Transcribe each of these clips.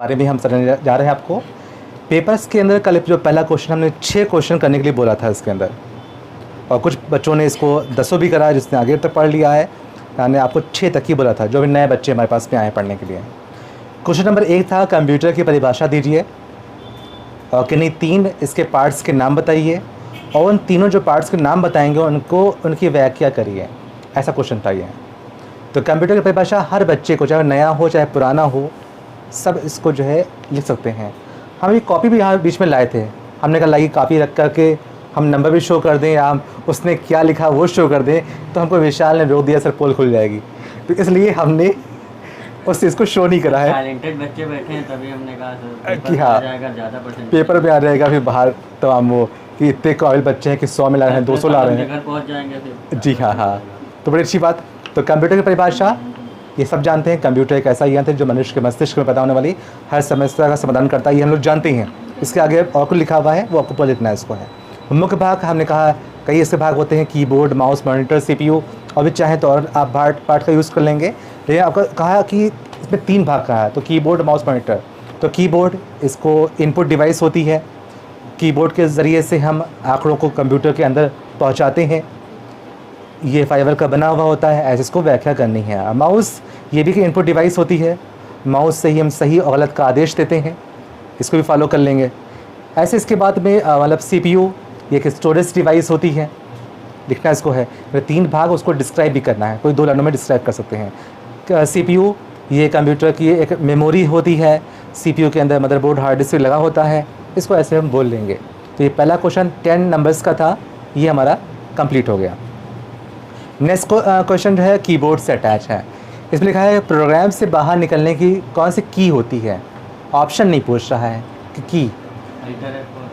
बारे में हम समझने जा रहे हैं आपको। पेपर्स के अंदर कल जो पहला क्वेश्चन हमने 6 क्वेश्चन करने के लिए बोला था इसके अंदर, और कुछ बच्चों ने इसको 10 भी करा जिसने आगे तक पढ़ लिया है। मैंने आपको 6 तक ही बोला था, जो भी नए बच्चे हमारे पास में आए पढ़ने के लिए। क्वेश्चन नंबर 1 था कंप्यूटर की परिभाषा दीजिए और किन्हीं 3 इसके पार्ट्स के नाम बताइए, और उन तीनों जो पार्ट्स के नाम बताएंगे उनको उनकी व्याख्या करिए। ऐसा क्वेश्चन था ये। तो कंप्यूटर की परिभाषा हर बच्चे को, चाहे नया हो चाहे पुराना हो, सब इसको जो है लिख सकते हैं। हम ये कॉपी भी यहाँ बीच में लाए थे, हमने कहा लाइए कॉपी रख करके हम नंबर भी शो कर दें या उसने क्या लिखा वो शो कर दें, तो हमको विशाल ने रोक दिया सर पोल खुल जाएगी, तो इसलिए हमने उस चीज़ को शो नहीं करा है। टैलेंटेड बच्चे बैठे हैं तभी हमने कहा कि हाँ पेपर में आ जाएगा, फिर बाहर तमाम वो कि इतने काबिल बच्चे हैं कि 100 में ला रहे हैं, 200 ला रहे हैं, घर पहुंच जाएंगे फिर। जी हाँ, तो बड़ी अच्छी बात। तो कंप्यूटर की परिभाषा ये सब जानते हैं। कंप्यूटर एक ऐसा यंत्र है जो मनुष्य के मस्तिष्क में पैदा होने वाली हर समस्या का समाधान करता है, ये हम लोग जानते हैं। इसके आगे और कुछ लिखा हुआ है, वो आपको लिखना है इसको है। मुख्य भाग हमने कहा कई ऐसे भाग होते हैं, कीबोर्ड, माउस, मॉनिटर, सीपीयू, और भी चाहें तो और आप पार्ट का यूज़ कर लेंगे। लेकिन आपको कहा कि इसमें 3 भाग कहा है, तो कीबोर्ड, माउस, मॉनिटर। तो कीबोर्ड इसको इनपुट डिवाइस होती है, कीबोर्ड के ज़रिए से हम आंकड़ों को कंप्यूटर के अंदर पहुँचाते हैं। ये फाइबर का बना हुआ होता है, ऐसे इसको व्याख्या करनी है। माउस ये भी कि इनपुट डिवाइस होती है, माउस से ही हम सही और गलत का आदेश देते हैं, इसको भी फॉलो कर लेंगे। ऐसे इसके बाद में मतलब सीपीयू ये एक स्टोरेज डिवाइस होती है, लिखना इसको है। 3 भाग उसको डिस्क्राइब भी करना है, कोई 2 लाइनों में डिस्क्राइब कर सकते हैं। सीपीयू ये कंप्यूटर की एक मेमोरी होती है, सीपीयू के अंदर मदरबोर्ड, हार्ड डिस्क लगा होता है, इसको ऐसे हम बोल लेंगे। तो ये पहला क्वेश्चन 10 नंबर्स का था, ये हमारा कंप्लीट हो गया। नेक्स्ट क्वेश्चन जो है कीबोर्ड से अटैच है। इसमें लिखा है प्रोग्राम से बाहर निकलने की कौन सी की होती है। ऑप्शन नहीं पूछ रहा है कि की,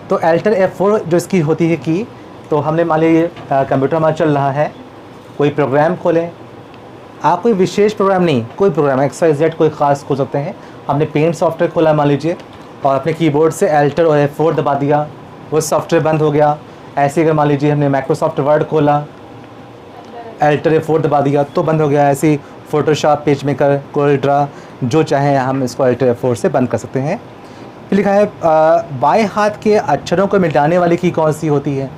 तो अल्टर F4 जो इसकी होती है की। तो हमने मान लीजिए कंप्यूटर हमारा चल रहा है, कोई प्रोग्राम खोलें, आप कोई विशेष प्रोग्राम नहीं, कोई प्रोग्राम XYZ कोई ख़ास खोल सकते हैं। हमने पेंट सॉफ्टवेयर खोला मान लीजिए, और अपने कीबोर्ड से अल्टर और F4 दबा दिया, वो सॉफ्टवेयर बंद हो गया। ऐसे अगर मान लीजिए हमने माइक्रोसॉफ्ट वर्ड खोला, अल्टर F4 दबा दिया तो बंद हो गया। ऐसे फोटोशॉप, पेज मेकर, कोल्ड्रा, जो चाहें हम इसको अल्टर F4 से बंद कर सकते हैं। फिर लिखा है बाएं हाथ के अक्षरों को मिटाने वाली की कौन सी होती है,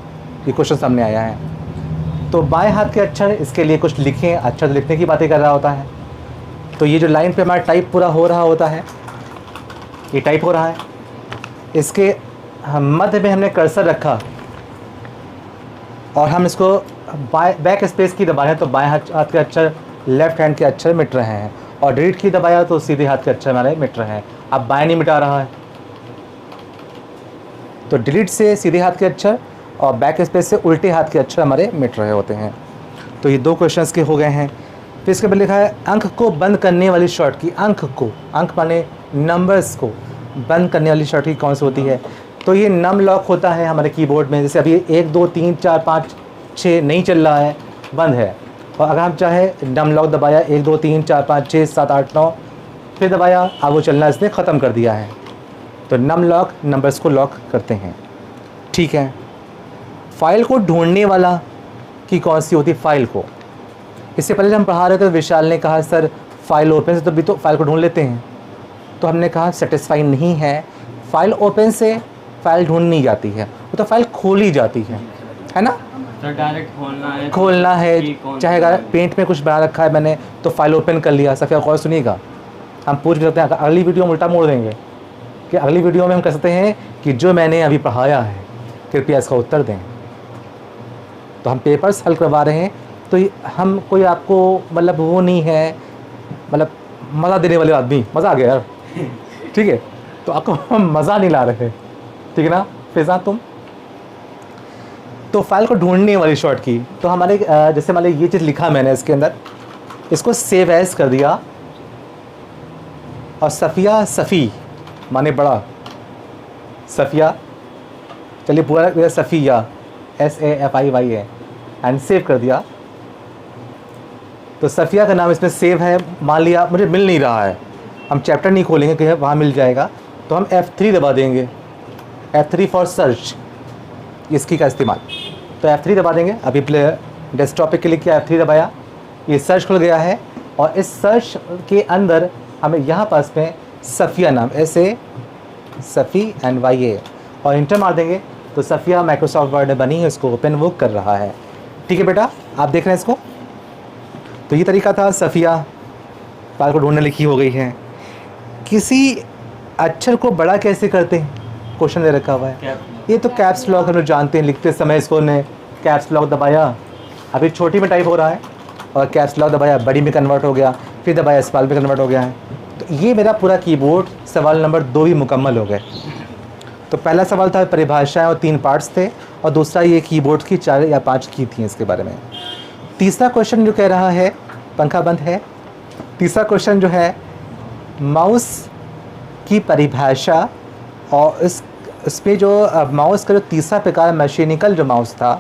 ये क्वेश्चन सामने आया है। तो बाएं हाथ के अक्षर, इसके लिए कुछ लिखें, अक्षर लिखने की बातें कर रहा होता है। तो ये जो लाइन पे हमारा टाइप पूरा हो रहा होता है, ये टाइप हो रहा है, इसके मध्य में हमने कर्सर रखा और हम इसको बैक स्पेस की दबाएं तो बाएं हाथ के अक्षर लेफ्ट हैंड के अक्षर मिट रहे हैं, और डिलीट की दबाया तो सीधे हाथ के अक्षर हमारे मिट रहे हैं। अब बाएं नहीं मिटा रहा है, तो डिलीट से सीधे हाथ के अक्षर और बैक स्पेस से उल्टे हाथ के अक्षर हमारे मिट रहे होते हैं। तो ये 2 क्वेश्चंस के हो गए हैं। फिर इसके बाद लिखा है अंक को बंद करने वाली शॉर्ट की। अंक माने नंबर्स को बंद करने वाली शॉर्ट की कौन सी होती है। तो ये नम लॉक होता है हमारे कीबोर्ड में, जैसे अभी 1 2 3 4 5 6 नहीं चल रहा है, बंद है, और अगर हम चाहे नम लॉक दबाया 1 2 3 4 5 6 7 8 9 फिर दबाया, अब वो चलना इसने ख़त्म कर दिया है। तो नम लॉक नंबर्स को लॉक करते हैं, ठीक है। फाइल को ढूंढने वाला की कौन सी होती है, फाइल को। इससे पहले हम पढ़ा रहे थे, विशाल ने कहा सर फाइल ओपन से तो भी तो फाइल को ढूंढ लेते हैं, तो हमने कहा सेटिस्फाई नहीं है। फाइल ओपन से फाइल ढूंढ नहीं जाती है, वो तो फाइल खोली जाती है ना। डायरेक्ट खोलना है, चाहे अगर पेंट में कुछ बना रखा है मैंने तो फाइल ओपन कर लिया। सफिया गौर सुनिएगा, हम पूछ सकते हैं, अगली वीडियो में उल्टा मोड़ देंगे कि अगली वीडियो में हम कह सकते हैं कि जो मैंने अभी पढ़ाया है कृपया इसका उत्तर दें। तो हम पेपर्स हल करवा रहे हैं, तो हम कोई आपको मतलब वो नहीं है, मतलब मज़ा देने वाले आदमी, मज़ा आ गया यार, ठीक है। तो आपको हम मज़ा नहीं ला रहे, ठीक है ना फिजा तुम। तो फाइल को ढूंढने वाली शॉर्ट की, तो हमारे जैसे मान लीजिए ये चीज़ लिखा मैंने इसके अंदर, इसको सेव एज कर दिया, और सफ़िया सफ़ी माने बड़ा, सफ़िया, चलिए पूरा सफ़िया SAFIYA एंड सेव कर दिया। तो सफ़िया का नाम इसमें सेव है, मान लिया मुझे मिल नहीं रहा है, हम चैप्टर नहीं खोलेंगे कि वहाँ मिल जाएगा, तो हम F3 दबा देंगे, F3 फॉर सर्च, इसकी का इस्तेमाल। तो F3 दबा देंगे, अभी डेस्कटॉप पे क्लिक किया, F3 दबाया, ये सर्च खुल गया है, और इस सर्च के अंदर हमें यहाँ पास में सफ़िया नाम, ऐसे सफ़ी NYA, और इंटर मार देंगे तो सफ़िया माइक्रोसॉफ्ट वर्ड में बनी है, उसको ओपन वो कर रहा है। ठीक है बेटा, आप देख रहे हैं इसको। तो ये तरीका था, सफ़िया पाल को ढूंढने लिखी हो गई है। किसी अक्षर को बड़ा कैसे करते हैं, क्वेश्चन दे रखा हुआ है। ये तो कैप्स लॉक हम लोग जानते हैं, लिखते समय इसको ने कैप्स लॉक दबाया, अभी छोटी में टाइप हो रहा है, और कैप्स लॉक दबाया बड़ी में कन्वर्ट हो गया, फिर दबाया स्मॉल में कन्वर्ट हो गया है। तो ये मेरा पूरा कीबोर्ड सवाल नंबर 2 भी मुकम्मल हो गए। तो पहला सवाल था परिभाषाएं और 3 पार्ट्स थे, और दूसरा ये कीबोर्ड की 4 या 5 की थी इसके बारे में। तीसरा क्वेश्चन जो कह रहा है, पंखा बंद है, तीसरा क्वेश्चन जो है माउस की परिभाषा, और इस पे जो माउस का जो तीसरा प्रकार मैकेनिकल जो माउस था,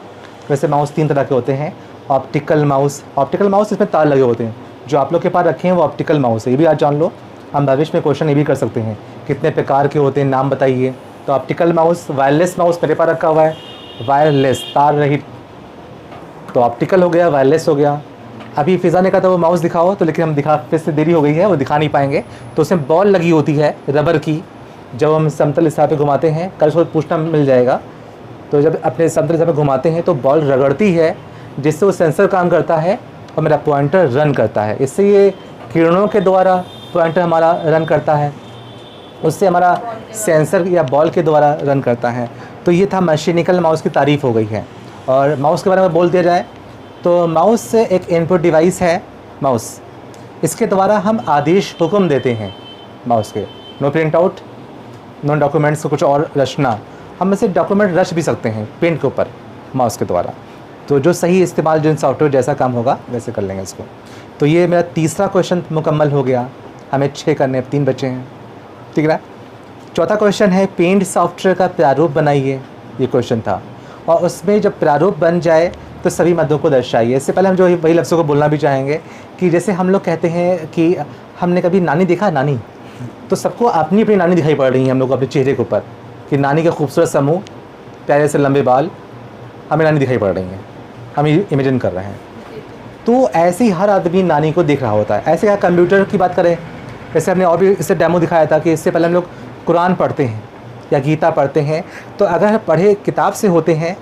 वैसे माउस 3 तरह के होते हैं। ऑप्टिकल माउस इसमें तार लगे होते हैं, जो आप लोग के पास रखे हैं वो ऑप्टिकल माउस है, ये भी आज जान लो। हम भविष्य में क्वेश्चन ये भी कर सकते हैं, कितने प्रकार के होते हैं नाम बताइए। तो ऑप्टिकल माउस, वायरलेस माउस मेरे पास रखा हुआ है, वायरलेस तार रहित, तो ऑप्टिकल हो गया, वायरलेस हो गया। अभी फिज़ा ने कहा था वो माउस दिखाओ, तो लेकिन हम दिखा, फिर से देरी हो गई है, वो दिखा नहीं पाएंगे। तो उसमें बॉल लगी होती है रबर की, जब हम समतल हिसाब पे घुमाते हैं, कल उसको पूछना मिल जाएगा। तो जब अपने समतल हिसाब पे घुमाते हैं तो बॉल रगड़ती है, जिससे वो सेंसर काम करता है और मेरा पॉइंटर रन करता है। इससे ये किरणों के द्वारा पॉइंटर हमारा रन करता है, उससे हमारा सेंसर या बॉल के द्वारा रन करता है। तो ये था मैकेनिकल माउस की तारीफ़ हो गई है। और माउस के बारे में बोल दिया जाए तो माउस एक इनपुट डिवाइस है माउस, इसके द्वारा हम आदेश हुक्म देते हैं माउस के। No print out, no documents को कुछ और रचना, हम इसे डॉक्यूमेंट रच भी सकते हैं पेन के ऊपर माउस के द्वारा। तो जो सही इस्तेमाल जिन सॉफ्टवेयर जैसा काम होगा वैसे कर लेंगे इसको। तो ये मेरा तीसरा क्वेश्चन मुकम्मल हो गया, हमें 6 करने, 3 बचे हैं। ठीक है। चौथा क्वेश्चन है पेंट सॉफ्टवेयर का प्रारूप बनाइए, ये क्वेश्चन था। और उसमें जब प्रारूप बन जाए तो सभी मदों को दर्शाइए। इससे पहले हम जो वही लफ्ज़ों को बोलना भी चाहेंगे कि जैसे हम लोग कहते हैं कि हमने कभी नानी देखा, नानी, तो सबको अपनी अपनी नानी दिखाई पड़ रही है हम लोग को अपने चेहरे के ऊपर, कि नानी का खूबसूरत समूह, प्यारे से लंबे बाल, हमें नानी दिखाई पड़ रही हैं, हम इमेजिन कर रहे हैं। तो ऐसे ही हर आदमी नानी को देख रहा होता है। ऐसे क्या कंप्यूटर की बात करें, जैसे हमने और भी इससे डेमो दिखाया था कि इससे पहले हम लोग कुरान पढ़ते हैं या गीता पढ़ते हैं, तो अगर पढ़े किताब से होते हैं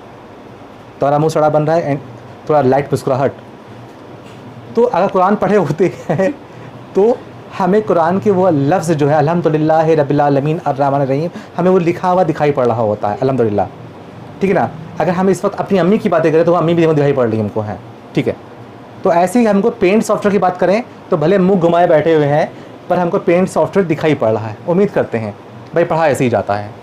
तो हमारा मुँह सड़ा बन रहा है एंड थोड़ा लाइट मुस्कुराहट, तो अगर कुरान पढ़े होते हैं तो हमें कुरान के वो लफ्ज़ जो है अल्हम्दुलिल्लाह रब्बिल आलमीन अर्रहमान अर्रहीम, हमें वो लिखा हुआ दिखाई पड़ रहा होता है, अल्हम्दुलिल्लाह। ठीक है ना। अगर हम इस वक्त अपनी अम्मी की बातें करें तो अम्मी भी दिखाई पड़ रही है हमको, है। ठीक है। तो ऐसे ही हमको पेंट सॉफ्टवेयर की बात करें तो भले मुंह घुमाए बैठे हुए हैं, पर हमको पेंट सॉफ्टवेयर दिखाई पड़ रहा है। उम्मीद करते हैं भाई पढ़ा ऐसे ही जाता है।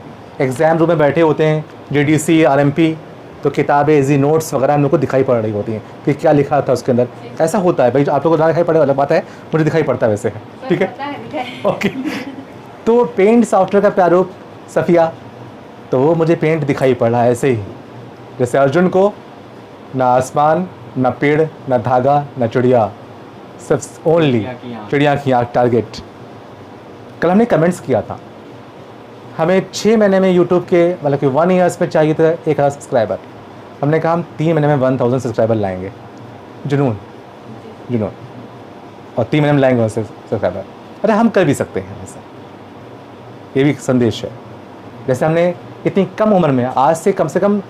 एग्ज़ाम रूम में बैठे होते हैं, GDC RMP, तो किताबें इजी नोट्स वगैरह हम लोग को दिखाई पड़ रही होती हैं कि क्या लिखा था उसके अंदर। ऐसा होता है भाई, आप लोगों को ना दिखाई पड़े अलग बात है, मुझे दिखाई पड़ता है वैसे है। ठीक है, ओके। तो पेंट सॉफ्टवेयर का प्रारूप सफ़िया, तो वो मुझे पेंट दिखाई पड़ रहा है ऐसे ही, जैसे अर्जुन को ना आसमान, ना पेड़, ना धागा, ना चिड़िया, सिर्फ ओनली चिड़िया की आँख टारगेट। कल हमने कमेंट्स किया था, हमें 6 महीने में यूट्यूब के मतलब कि 1 ईयर्स में चाहिए था 1000 सब्सक्राइबर। हमने कहा हम 3 महीने में 1000 सब्सक्राइबर लाएंगे। जुनून जुनून, और 3 महीने में लाएंगे 1 सब्सक्राइबर। अरे हम कर भी सकते हैं ऐसा, ये भी संदेश है। जैसे हमने इतनी कम उम्र में, आज से कम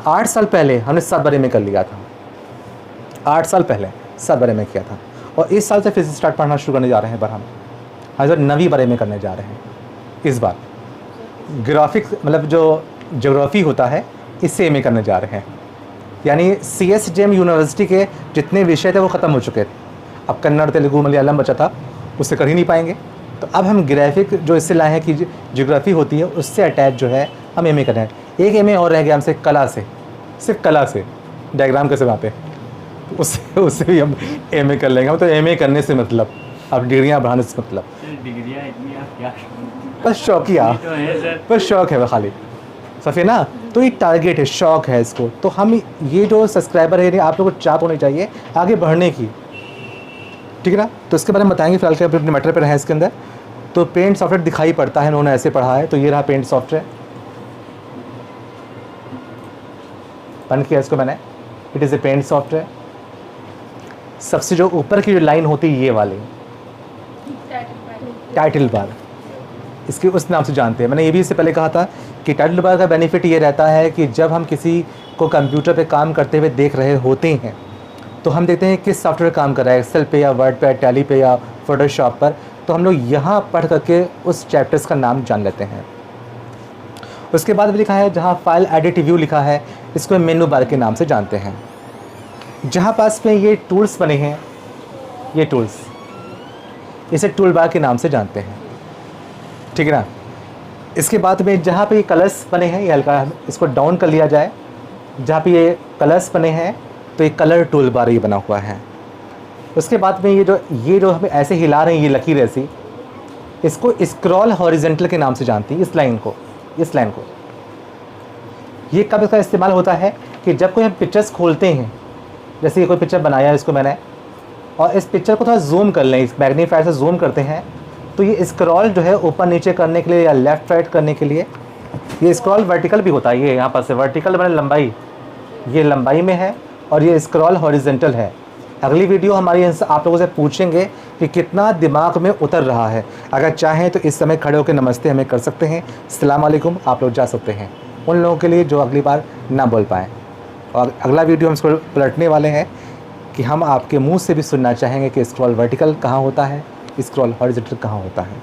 8 साल पहले हमने 7 बारे में कर लिया था। 8 साल पहले 7 बारे में किया था, और इस साल से फिर से स्टार्ट पढ़ना शुरू करने जा रहे हैं। पर हम 9वीं बारे में करने जा रहे हैं इस बार। ग्राफिक्स मतलब जो ज्योग्राफी होता है, इससे एमए करने जा रहे हैं। यानी CSJM यूनिवर्सिटी के जितने विषय थे वो ख़त्म हो चुके थे। अब कन्नड़, तेलुगु, मलयालम बचा था, उससे कर ही नहीं पाएंगे। तो अब हम ग्राफिक जो इससे लाए हैं कि ज्योग्राफी होती है, उससे अटैच जो है हम एमए कर रहे हैं। एक एमए और रह गया हमसे, कला से, सिर्फ कला से डायग्राम कैसे बनाते हैं, उससे भी हम एमए कर लेंगे। हम तो एमए करने से मतलब, अब डिग्रियाँ बढ़ाने से मतलब, डिग्रियाँ इतनी आप क्या, बस शौकिया, बस शौक है वह खाली सफ़ी ना। तो ये टारगेट है, शौक है इसको। तो हम ये जो सब्सक्राइबर है, आप लोगों को चाप होनी चाहिए आगे बढ़ने की। ठीक है ना। तो इसके बारे में बताएंगे, फिलहाल के अपने मैटर पर है इसके अंदर। तो पेंट सॉफ्टवेयर दिखाई पड़ता है, उन्होंने ऐसे पढ़ा है। तो ये रहा पेंट सॉफ्टवेयर, बंद किया इसको मैंने। It is a paint software. सबसे जो ऊपर की जो लाइन होती है ये वाली टाइटल बार, इसके उस नाम से जानते हैं। मैंने ये भी इससे पहले कहा था कि टाइटल बार का बेनिफिट ये रहता है कि जब हम किसी को कंप्यूटर पे काम करते हुए देख रहे होते हैं तो हम देखते हैं किस सॉफ्टवेयर काम कर रहा है, एक्सेल पे या वर्ड पे, टैली पे या फोटोशॉप पर, तो हम लोग यहाँ पढ़ करके उस चैप्टर्स का नाम जान लेते हैं। उसके बाद भी लिखा है जहाँ फाइल एडिट व्यू लिखा है, इसको मेनू बार के नाम से जानते हैं। जहाँ पास में ये टूल्स बने हैं, ये टूल्स, इसे टूल बार के नाम से जानते हैं, ठीक है ना। इसके बाद में जहाँ पे ये कलर्स बने हैं, ये हल्का इसको डाउन कर लिया जाए, जहाँ पे ये कलर्स बने हैं तो ये कलर टूल बार ये बना हुआ है। उसके बाद में ये जो हमें ऐसे हिला रहे हैं, ये लकीर ऐसी, इसको स्क्रॉल हॉरिजेंटल के नाम से जानती है। इस लाइन को ये कब इसका इस्तेमाल होता है कि जब कोई हम पिक्चर्स खोलते हैं, जैसे ये कोई पिक्चर बनाया है इसको मैंने, और इस पिक्चर को थोड़ा जूम कर लें, इस मैग्नीफायर से जूम करते हैं, तो ये स्क्रॉल जो है ऊपर नीचे करने के लिए या लेफ़्ट राइट करने के लिए, ये स्क्रॉल वर्टिकल भी होता है। ये यहाँ पर से वर्टिकल मैंने लंबाई, ये लंबाई में है, और ये स्क्रॉल हॉरिजेंटल है। अगली वीडियो हमारी आप लोगों से पूछेंगे कि कितना दिमाग में उतर रहा है। अगर चाहें तो इस समय खड़े होकर नमस्ते हमें कर सकते हैं, अस्सलाम वालेकुम आप लोग जा सकते हैं, उन लोगों के लिए जो अगली बार ना बोल पाएँ। और अगला वीडियो हम इसको पलटने वाले हैं कि हम आपके मुंह से भी सुनना चाहेंगे कि स्क्रॉल वर्टिकल कहाँ होता है, स्क्रॉल हॉरिजॉन्टल कहाँ होता है।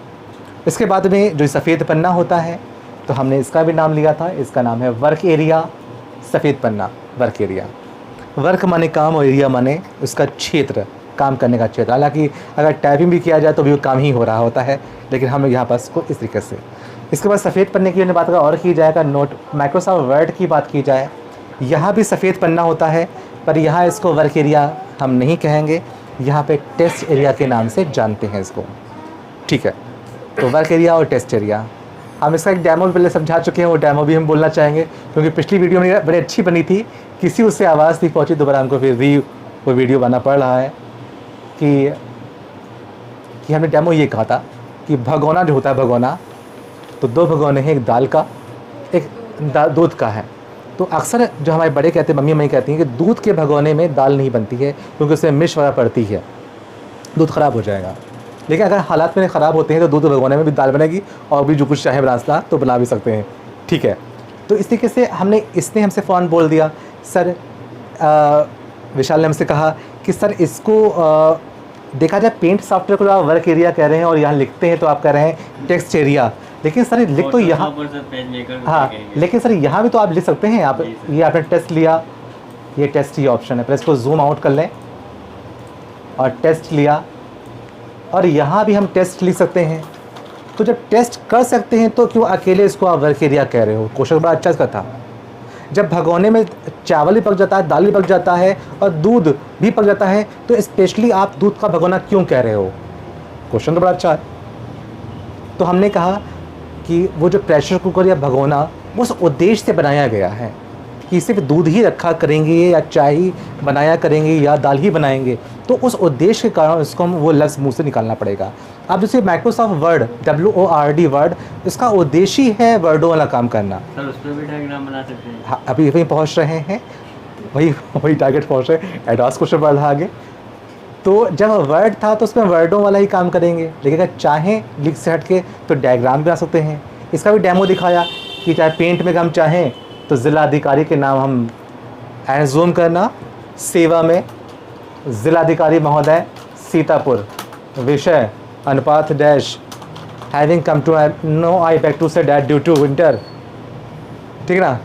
इसके बाद में जो सफ़ेद पन्ना होता है, तो हमने इसका भी नाम लिया था, इसका नाम है वर्क एरिया। सफ़ेद पन्ना, वर्क एरिया, वर्क माने काम और एरिया माने उसका क्षेत्र, काम करने का क्षेत्र। हालांकि अगर टाइपिंग भी किया जाए तो भी वो काम ही हो रहा होता है, लेकिन हम यहाँ पर इसको इस तरीके से। इसके बाद सफ़ेद पन्ने की बात अगर और की जाएगा, नोट माइक्रोसॉफ्ट वर्ड की बात की जाए, यहाँ भी सफ़ेद पन्ना होता है, पर यहाँ इसको वर्क एरिया हम नहीं कहेंगे, यहाँ पे टेस्ट एरिया के नाम से जानते हैं इसको, ठीक है। तो वर्क एरिया और टेस्ट एरिया हम इसका एक डेमो पहले समझा चुके हैं, वो डेमो भी हम बोलना चाहेंगे क्योंकि पिछली वीडियो में बड़ी अच्छी बनी थी, किसी उससे आवाज़ नहीं पहुँची, दोबारा हमको फिर वो वीडियो बनाना पड़ रहा है कि हमने डेमो ये कहा था कि भगोना जो होता है, भगोना तो दो भगोने हैं, एक दाल का, एक दूध का है। तो अक्सर जो हमारे बड़े कहते हैं, मम्मी कहती हैं कि दूध के भगोने में दाल नहीं बनती है क्योंकि उसमें मिर्च वगैरह पड़ती है, दूध ख़राब हो जाएगा। लेकिन अगर हालात में ख़राब होते हैं तो दूध भगोने में भी दाल बनेगी, और भी जो कुछ चाहे रास्ता तो बना भी सकते हैं, ठीक है। तो इस तरीके से इसने हमसे फ़ौरन बोल दिया, सर विशाल ने हमसे कहा कि सर इसको देखा जाए पेंट सॉफ्टवेयर को आप वर्क एरिया कह रहे हैं और यहाँ लिखते हैं तो आप कह रहे हैं टेक्स्ट एरिया, लेकिन सर लिख तो यहाँ, हाँ लेकिन सर यहाँ भी तो आप लिख सकते हैं। आप ये आपने टेस्ट लिया, ये टेस्ट ही ऑप्शन है, पर इसको जूम आउट कर लें और टेस्ट लिया, और यहाँ भी हम टेस्ट लिख सकते हैं। तो जब टेस्ट कर सकते हैं तो क्यों अकेले इसको आप वर्क एरिया कह रहे हो? क्वेश्चन बड़ा अच्छा इसका था। जब भगोने में चावल भी पक जाता है, दाल भी पक जाता है और दूध भी पक जाता है, तो स्पेशली आप दूध का भगोना क्यों कह रहे हो? क्वेश्चन तो बड़ा अच्छा है। तो हमने कहा कि वो जो प्रेशर कुकर या भगोना उस उद्देश्य से बनाया गया है कि सिर्फ दूध ही रखा करेंगे या चाय ही बनाया करेंगे या दाल ही बनाएंगे, तो उस उद्देश्य के कारण उसको हम वो लफ्ज़ मुँह से निकालना पड़ेगा। अब जैसे माइक्रोसॉफ्ट वर्ड, WORD वर्ड, इसका उद्देश्य ही है वर्डों वाला काम करना। सर उस पर भी डायग्राम बना सकते हैं। हाँ, अभी वहीं पहुँच रहे हैं, वही टारगेट पहुँच रहे हैं, एडवांस क्वेश्चन बढ़ रहा आगे। तो जब वर्ड था तो उसमें वर्डों वाला ही काम करेंगे, लेकिन अगर चाहें लिख से हट के तो डायग्राम बना सकते हैं। इसका भी डेमो दिखाया कि चाहे पेंट में हम चाहें तो ज़िला अधिकारी के नाम हम एंड जूम करना, सेवा में ज़िलाधिकारी महोदय सीतापुर, विषय अनुपात dash, having come to know I back to say that due to winter, ठीक है ना।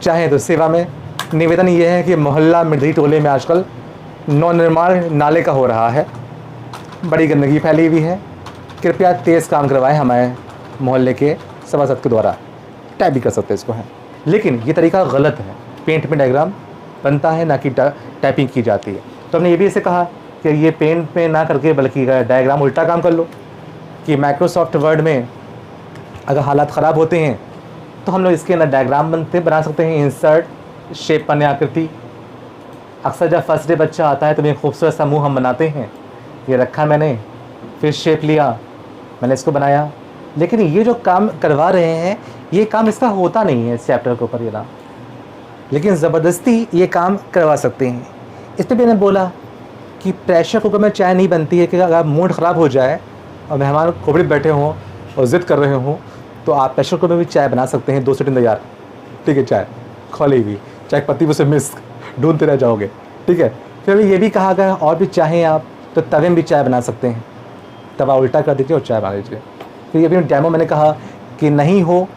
चाहे तो सेवा में निवेदन ये है कि मोहल्ला मिर्धी टोले में आजकल नव निर्माण नाले का हो रहा है, बड़ी गंदगी फैली हुई है, कृपया तेज़ काम करवाएं हमारे मोहल्ले के सभासद के द्वारा। टाइप भी कर सकते हैं इसको है, लेकिन ये तरीका गलत है। पेंट में डायग्राम बनता है, ना कि टाइपिंग की जाती है। तो हमने ये भी इसे कहा कि ये पेंट में ना करके बल्कि डायग्राम उल्टा काम कर लो, कि माइक्रोसॉफ्ट वर्ड में अगर हालात ख़राब होते हैं तो हम लोग इसके अंदर डायग्राम बना सकते हैं। इंसर्ट शेप पन्ने आकृति, अक्सर जब फर्स्ट डे बच्चा आता है तो मैं खूबसूरत सा मुँह हम बनाते हैं, ये रखा मैंने, फिर शेप लिया, मैंने इसको बनाया। लेकिन ये जो काम करवा रहे हैं ये काम इसका होता नहीं है इस चैप्टर के ऊपर ये ना, लेकिन ज़बरदस्ती ये काम करवा सकते हैं। इस पर मैंने बोला कि प्रेशर कुकर में चाय नहीं बनती है कि अगर मूड ख़राब हो जाए और मेहमान खोपड़ी बैठे हों और ज़िद कर रहे हो तो आप प्रेशर कुकर में भी चाय बना सकते हैं, 2 से 3 तैयार, ठीक है, चाय खोली हुई, चाय पत्ती में से मिस ढूंढते रह जाओगे, ठीक है। फिर ये भी कहा गया और भी चाहें आप तो तवे में भी चाय बना सकते हैं, तवा उल्टा कर दीजिए और चाय बना लीजिए। फिर ये भी डैमो मैंने कहा कि नहीं हो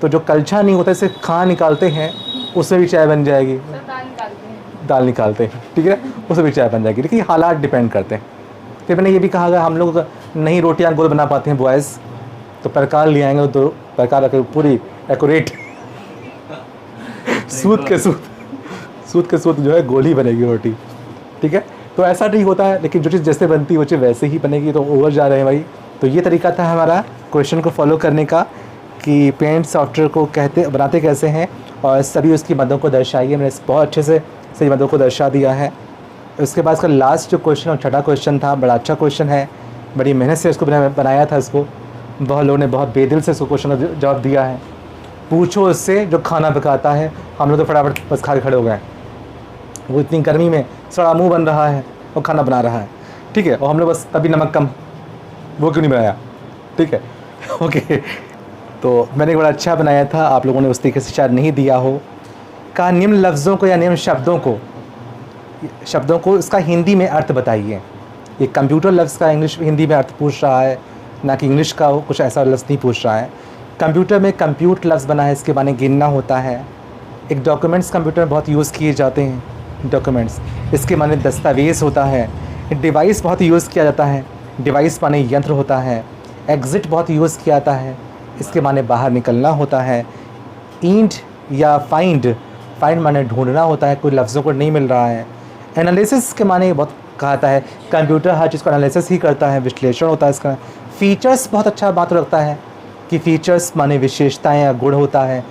तो जो कलछा नहीं होता, इसे खां निकालते हैं, उससे भी चाय बन जाएगी, दाल निकालते हैं, ठीक है, उससे भी चाय बन जाएगी, लेकिन हालात डिपेंड करते हैं। फिर मैंने ये भी कहा गया हम लोग नहीं रोटियां गोल बना पाते हैं बॉयज़, तो प्रकार ले आएंगे, तो प्रकार रखे पूरी एक्यूरेट सूत के सूत जो है गोल ही बनेगी रोटी, ठीक है। तो ऐसा नहीं होता है, लेकिन जो चीज़ जैसे बनती है वो चीज़ वैसे ही बनेगी, तो ओवर जा रहे हैं भाई। तो ये तरीका था हमारा क्वेश्चन को फॉलो करने का कि पेंट सॉफ्टवेयर को बनाते कैसे हैं और सभी उसकी मदों को दर्शाइए। मैंने बहुत अच्छे से सही मदों को दर्शा दिया है। उसके बाद इसका लास्ट जो क्वेश्चन और छठा क्वेश्चन था, बड़ा अच्छा क्वेश्चन है, बड़ी मेहनत से इसको बनाया था। इसको बहुत लोगों ने बहुत बेदिल से इसको क्वेश्चन का जवाब दिया है। पूछो उससे जो खाना पकाता है, हम लोग तो फटाफट बस खा के खड़े हो गए, वो इतनी गर्मी में सड़ा मुँह बन रहा है और खाना बना रहा है, ठीक है, और हम लोग बस तभी नमक कम, वो क्यों नहीं बनाया, ठीक है। ओके, तो मैंने बड़ा अच्छा बनाया था, आप लोगों ने उस तरीके से शायद नहीं दिया हो। कहा निम्न लफ्ज़ों को या निम्न शब्दों को इसका हिंदी में अर्थ बताइए। ये कंप्यूटर लफ्ज़ का इंग्लिश हिंदी में अर्थ पूछ रहा है, ना कि इंग्लिश का कुछ ऐसा लफ्ज़ नहीं पूछ रहा है। कंप्यूटर में कंप्यूट लफ्ज़ बना है, इसके माने गिनना होता है। एक डॉक्यूमेंट्स कंप्यूटर में बहुत यूज़ किए जाते हैं, डॉक्यूमेंट्स, इसके माने दस्तावेज़ होता है। डिवाइस बहुत यूज़ किया जाता है, डिवाइस माने यंत्र होता है। एग्ज़िट बहुत यूज़ किया जाता है, इसके माने बाहर निकलना होता है। ईंट या फाइंड माने ढूंढना होता है, कोई लफ्ज़ों को नहीं मिल रहा है। एनालिसिस के माने बहुत कहा जाता है, कंप्यूटर हर चीज़ को एनालिसिस ही करता है, विश्लेषण होता है इसका। फ़ीचर्स बहुत अच्छा बात रखता है कि फ़ीचर्स माने विशेषताएँ या गुण होता है।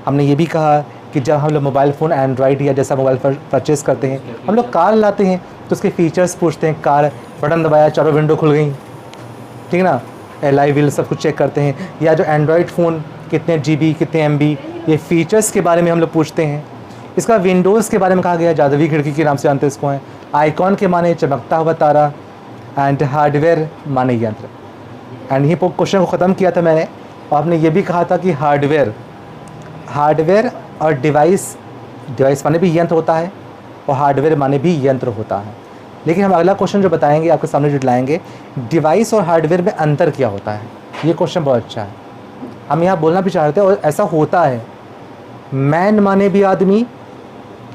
हमने ये भी कहा कि जब हम लोग मोबाइल फ़ोन एंड्रॉयड या जैसा मोबाइल परचेज़ करते हैं, हम लोग कार लाते हैं तो उसके फ़ीचर्स पूछते हैं। कार बटन दबाया, चारों विंडो खुल गई, ठीक है ना, एलआई व्हील सब कुछ चेक करते हैं। या जो एंड्रॉयड फ़ोन कितने GB कितने MB, ये फ़ीचर्स के बारे में हम लोग पूछते हैं। इसका विंडोज़ के बारे में कहा गया, जादुई खिड़की के नाम से जानते हैं इसको हैं। आइकॉन के माने चमकता हुआ तारा, एंड हार्डवेयर माने यंत्र। एंड ये क्वेश्चन को ख़त्म किया था मैंने, और आपने ये भी कहा था कि हार्डवेयर और डिवाइस माने भी यंत्र होता है और हार्डवेयर माने भी यंत्र होता है। लेकिन हम अगला क्वेश्चन जो बताएंगे आपके सामने जो लाएंगे, डिवाइस और हार्डवेयर में अंतर क्या होता है, ये क्वेश्चन बहुत अच्छा है। हम यहाँ बोलना भी चाहते हैं और ऐसा होता है। मैन माने भी आदमी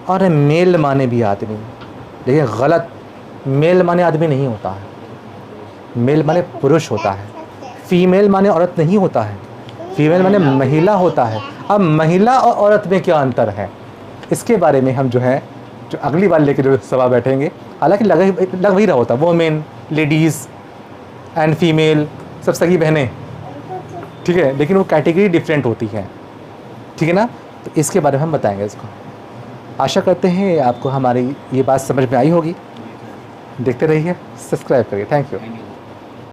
और मेल माने भी आदमी, लेकिन गलत, मेल माने आदमी नहीं होता है, मेल माने पुरुष होता है। फीमेल माने औरत नहीं होता है, फीमेल माने महिला होता है। अब महिला और औरत में क्या अंतर है, इसके बारे में हम जो है जो अगली बार लेकर जो सभा बैठेंगे, हालांकि लग वही रहा होता, वोमेन, लेडीज़ एंड फीमेल सब सगी बहनें, ठीक है, लेकिन वो कैटेगरी डिफरेंट होती है, ठीक है ना। तो इसके बारे में हम बताएंगे इसको। आशा करते हैं आपको हमारी ये बात समझ में आई होगी। देखते रहिए, सब्सक्राइब करिए। Thank you.